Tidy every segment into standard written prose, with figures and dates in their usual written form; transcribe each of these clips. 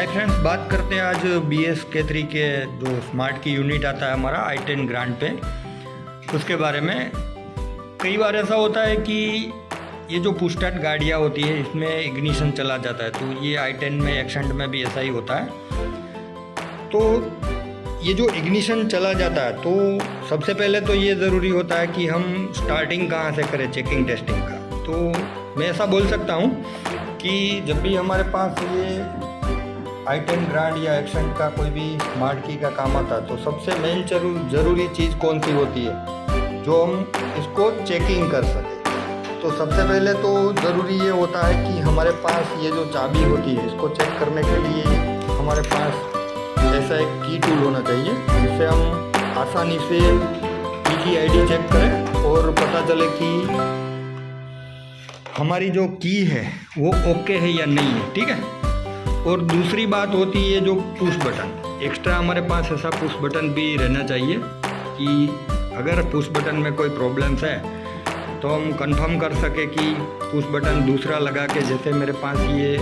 Hi friends, बात करते हैं आज BS-K3 के जो स्मार्ट की यूनिट आता है हमारा i10 ग्रांड पे, उसके बारे में। कई बार ऐसा होता है कि ये जो पुश स्टार्ट गाड़ियाँ होती है इसमें इग्निशन चला जाता है, तो ये i10 में एक्सेंट में भी ऐसा ही होता है। तो ये जो इग्निशन चला जाता है तो सबसे पहले तो ये ज़रूरी होता है कि हम स्टार्टिंग कहाँ से करें, चेकिंग टेस्टिंग का। तो मैं ऐसा बोल सकता हूँ कि जब भी हमारे पास ये i10 ग्रांड या एक्सेंट का कोई भी स्मार्ट की का काम आता है तो सबसे मेन ज़रूरी चीज़ कौन सी होती है जो हम इसको चेकिंग कर सकें। तो सबसे पहले तो ज़रूरी ये होता है कि हमारे पास ये जो चाबी होती है इसको चेक करने के लिए हमारे पास ऐसा एक की टूल होना चाहिए जिससे हम आसानी से की ID चेक करें और पता चले कि हमारी जो की है वो ओके है या नहीं है, ठीक है। और दूसरी बात होती है जो पुश बटन, एक्स्ट्रा हमारे पास ऐसा पुश बटन भी रहना चाहिए कि अगर पुश बटन में कोई प्रॉब्लम्स है तो हम कंफर्म कर सके कि पुश बटन दूसरा लगा के, जैसे मेरे पास ये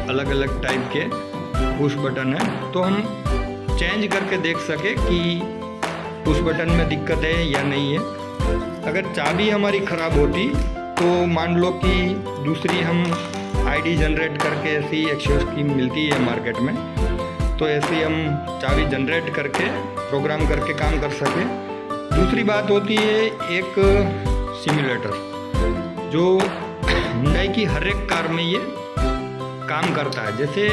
अलग अलग टाइप के पुश बटन है, तो हम चेंज करके देख सके कि पुश बटन में दिक्कत है या नहीं है। अगर चाबी हमारी ख़राब होती तो मान लो कि दूसरी हम ID जनरेट करके, ऐसी एक्सेस स्कीम मिलती है मार्केट में, तो ऐसी हम चाबी जनरेट करके प्रोग्राम करके काम कर सके। दूसरी बात होती है एक सिम्युलेटर जो Hyundai की हर एक कार में ये काम करता है। जैसे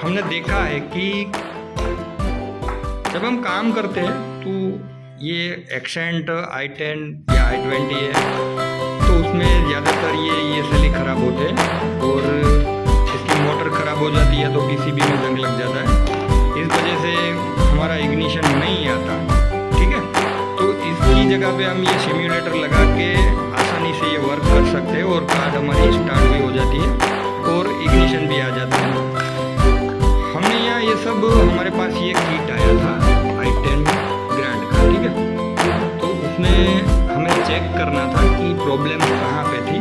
हमने देखा है कि जब हम काम करते हैं तो ये एक्सेंट i10 या i20 है तो उसमें ज़्यादातर ये ESL ख़राब होते हैं और इसकी मोटर ख़राब हो जाती है तो PCB में जंग लग जाता है। इस वजह से हमारा इग्निशन नहीं आता, ठीक है। तो इसकी जगह पे हम ये सिम्युलेटर लगा के आसानी से ये वर्क कर सकते हैं और कार हमारी स्टार्ट भी हो जाती है और इग्निशन भी आ जाता है। हमने यहाँ ये सब, हमारे पास ये किट आया था i10 ग्रांड का, ठीक है। तो उसमें हमें चेक करना था कि प्रॉब्लम कहाँ पे थी।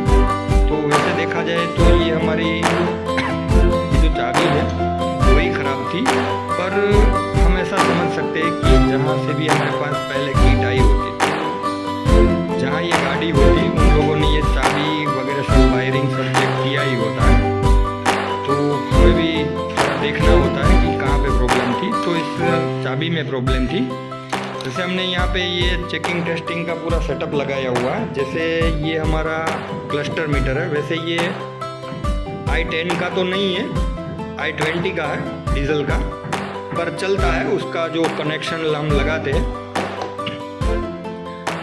तो वैसे देखा जाए तो ये हमारी जो चाबी है वही ख़राब थी, पर हम ऐसा समझ सकते हैं कि जहाँ से भी हमारे पास पहले किट आई होती, जहाँ ये गाड़ी होती, उन लोगों ने ये चाबी वगैरह सब वायरिंग सब चेक किया ही होता है। तो हमें भी देखना होता है कि कहाँ पे प्रॉब्लम थी। तो इस चाबी में प्रॉब्लम थी। जैसे हमने यहाँ पे ये चेकिंग टेस्टिंग का पूरा सेटअप लगाया हुआ है। जैसे ये हमारा क्लस्टर मीटर है, वैसे ये i10 का तो नहीं है, i20 का है, डीजल का, पर चलता है। उसका जो कनेक्शन हम लगाते हैं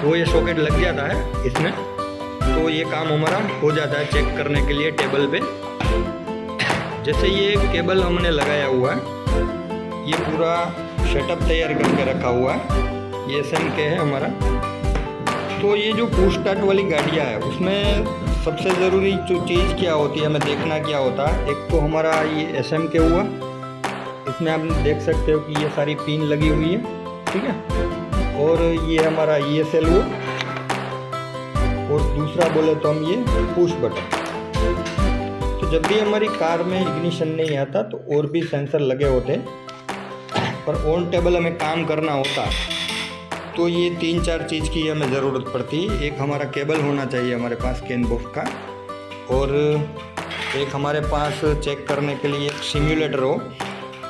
वो ये सॉकेट लग जाता है इसमें, तो ये काम हमारा हो जाता है चेक करने के लिए टेबल पे। जैसे ये केबल हमने लगाया हुआ है, ये पूरा सेटअप तैयार करके रखा हुआ है, ये SMK है हमारा। तो ये जो पुश स्टार्ट वाली गाड़ियाँ है उसमें सबसे ज़रूरी जो चीज़ क्या होती है, हमें देखना क्या होता है। एक तो हमारा ये SMK हुआ, इसमें आप देख सकते हो कि ये सारी पिन लगी हुई है, ठीक है। और ये हमारा ESL हुआ, और दूसरा बोले तो हम ये पुश बटन। तो जब भी हमारी कार में इग्निशन नहीं आता तो और भी सेंसर लगे होते, पर ऑन टेबल हमें काम करना होता तो ये 3-4 चीज़ की हमें ज़रूरत पड़ती। एक हमारा केबल होना चाहिए हमारे पास कैन बॉक्स का, और एक हमारे पास चेक करने के लिए एक सिम्युलेटर हो,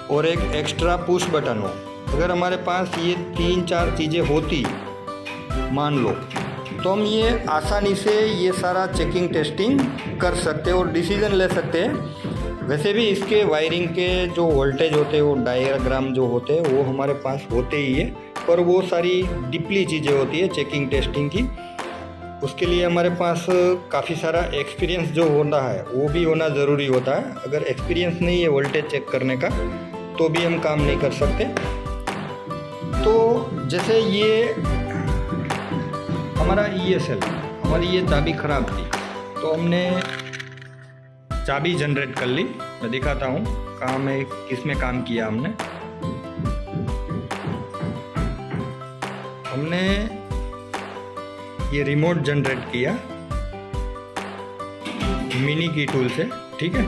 और एक एक्स्ट्रा पुश बटन हो। अगर हमारे पास ये 3-4 चीज़ें होती मान लो, तो हम ये आसानी से ये सारा चेकिंग टेस्टिंग कर सकते और डिसीज़न ले सकते हैं। वैसे भी इसके वायरिंग के जो वोल्टेज होते हैं, वो डायग्राम जो होते हैं वो हमारे पास होते ही है, पर वो सारी डीपली चीज़ें होती है चेकिंग टेस्टिंग की। उसके लिए हमारे पास काफ़ी सारा एक्सपीरियंस जो होता है वो भी होना ज़रूरी होता है। अगर एक्सपीरियंस नहीं है वोल्टेज चेक करने का तो भी हम काम नहीं कर सकते। तो जैसे ये हमारा ESL, हमारी ये चाबी ख़राब थी तो हमने चाबी जनरेट कर ली। मैं दिखाता हूँ कहाँ में किस में काम किया हमने ये रिमोट जनरेट किया मिनी की टूल से, ठीक है।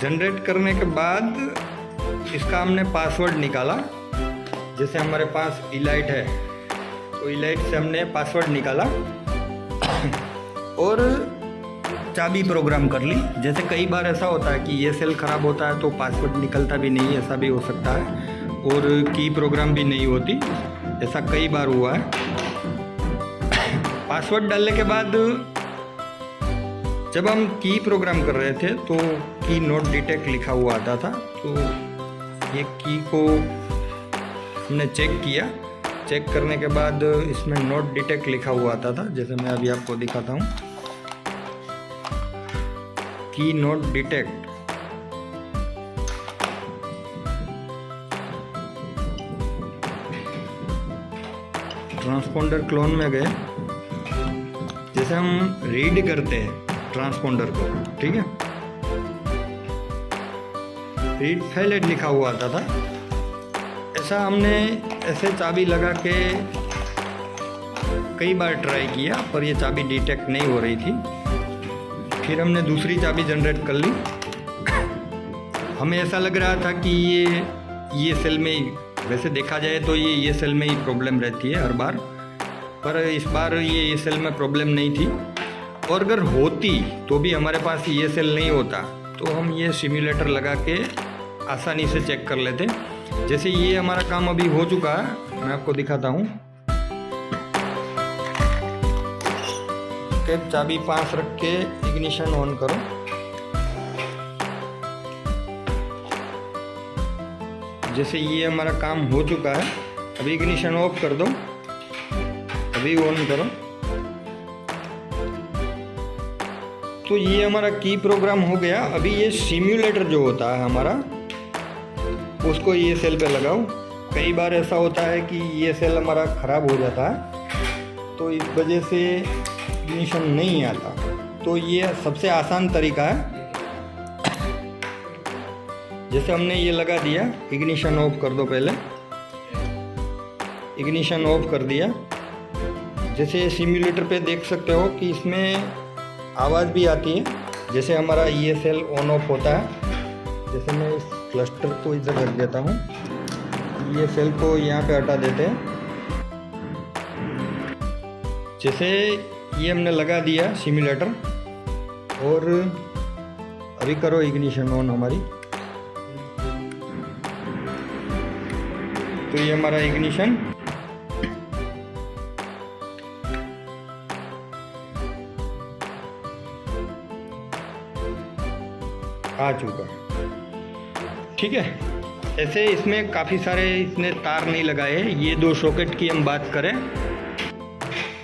जनरेट करने के बाद इसका हमने पासवर्ड निकाला। जैसे हमारे पास इलाइट है तो इलाइट से हमने पासवर्ड निकाला और चाबी प्रोग्राम कर ली। जैसे कई बार ऐसा होता है कि ये सेल ख़राब होता है तो पासवर्ड निकलता भी नहीं, ऐसा भी हो सकता है, और की प्रोग्राम भी नहीं होती, ऐसा कई बार हुआ है। पासवर्ड डालने के बाद जब हम की प्रोग्राम कर रहे थे तो की नॉट डिटेक्ट लिखा हुआ आता था, तो ये की को हमने चेक किया। चेक करने के बाद इसमें नॉट डिटेक्ट लिखा हुआ आता था। जैसे मैं अभी आपको दिखाता हूँ, की नॉट डिटेक्ट। ट्रांसपोंडर क्लोन में गए, जैसे हम रीड करते हैं ट्रांसपोंडर को, ठीक है, रीड फेलेट लिखा हुआ आता था। ऐसा हमने ऐसे चाबी लगा के कई बार ट्राई किया पर ये चाबी डिटेक्ट नहीं हो रही थी। फिर हमने दूसरी चाबी जनरेट कर ली। हमें ऐसा लग रहा था कि ये सेल में ही, वैसे देखा जाए तो ये सेल में ही प्रॉब्लम रहती है हर बार, पर इस बार ये सेल में प्रॉब्लम नहीं थी। और अगर होती तो भी हमारे पास ये सेल नहीं होता तो हम ये सिम्युलेटर लगा के आसानी से चेक कर लेते। जैसे ये हमारा काम अभी हो चुका है, मैं आपको दिखाता हूँ। कैप चाबी पास रख के इग्निशन ऑन करो। जैसे ये हमारा काम हो चुका है, अभी इग्निशन ऑफ कर दो, अभी ऑन करो। तो ये हमारा की प्रोग्राम हो गया। अभी ये सिम्युलेटर जो होता है हमारा, उसको ये सेल पे लगाओ। कई बार ऐसा होता है कि ये सेल हमारा ख़राब हो जाता है तो इस वजह से इग्निशन नहीं आता। तो ये सबसे आसान तरीका है। जैसे हमने ये लगा दिया, इग्निशन ऑफ कर दो। पहले इग्निशन ऑफ कर दिया। जैसे सिम्युलेटर पे देख सकते हो कि इसमें आवाज़ भी आती है। जैसे हमारा ये सेल ऑन ऑफ होता है। जैसे मैं इस क्लस्टर को इधर रख देता हूँ, ये सेल को यहाँ पे हटा देते हैं। जैसे ये हमने लगा दिया सिम्युलेटर, और अभी करो इग्निशन ऑन हमारी, तो ये हमारा इग्निशन आ चुका, ठीक है। ऐसे इसमें काफ़ी सारे इसने तार नहीं लगाए। ये दो सॉकेट की हम बात करें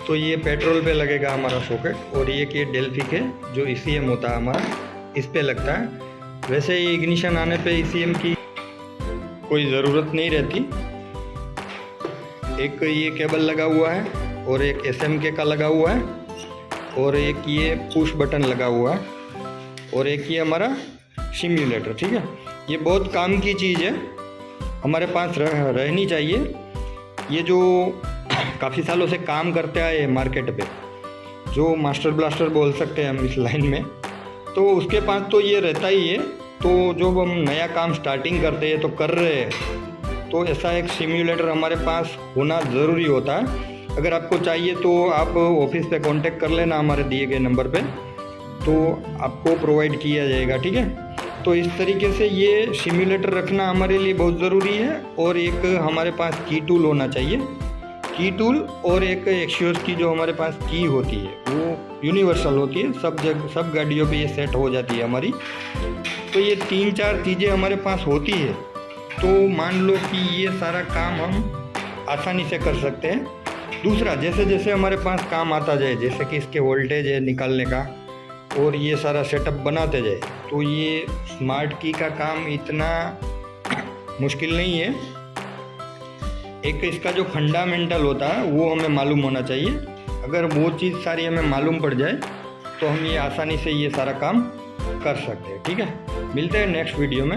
तो ये पेट्रोल पे लगेगा हमारा सॉकेट, और ये डेल्फी के जो ECM होता है हमारा, इस पे लगता है। वैसे ये इग्निशन आने पे ECM की कोई ज़रूरत नहीं रहती। एक ये केबल लगा हुआ है और एक SMK का लगा हुआ है, और एक ये पुश बटन लगा हुआ है, और एक ये हमारा सिम्युलेटर, ठीक है। ये बहुत काम की चीज़ है, हमारे पास रहनी चाहिए। ये जो काफ़ी सालों से काम करते आए मार्केट पे, जो मास्टर ब्लास्टर बोल सकते हैं हम इस लाइन में, तो उसके पास तो ये रहता ही है। तो जब हम नया काम स्टार्टिंग करते हैं तो कर रहे हैं, तो ऐसा एक सिम्युलेटर हमारे पास होना ज़रूरी होता है। अगर आपको चाहिए तो आप ऑफिस पे कांटेक्ट कर लेना हमारे दिए गए नंबर पे, तो आपको प्रोवाइड किया जाएगा, ठीक है। तो इस तरीके से ये सिम्युलेटर रखना हमारे लिए बहुत ज़रूरी है। और एक हमारे पास की टूल होना चाहिए, की टूल, और एक एक्सियोस की जो हमारे पास की होती है वो यूनिवर्सल होती है, सब गाड़ियों पे ये सेट हो जाती है हमारी। तो ये 3-4 चीज़ें हमारे पास होती है, तो मान लो कि ये सारा काम हम आसानी से कर सकते हैं। दूसरा, जैसे जैसे हमारे पास काम आता जाए, जैसे कि इसके वोल्टेज है निकालने का, और ये सारा सेटअप बनाते जाए, तो ये स्मार्ट की का काम इतना मुश्किल नहीं है। एक इसका जो फंडामेंटल होता है वो हमें मालूम होना चाहिए। अगर वो चीज़ सारी हमें मालूम पड़ जाए तो हम ये आसानी से ये सारा काम कर सकते हैं, ठीक है। मिलते हैं नेक्स्ट वीडियो में।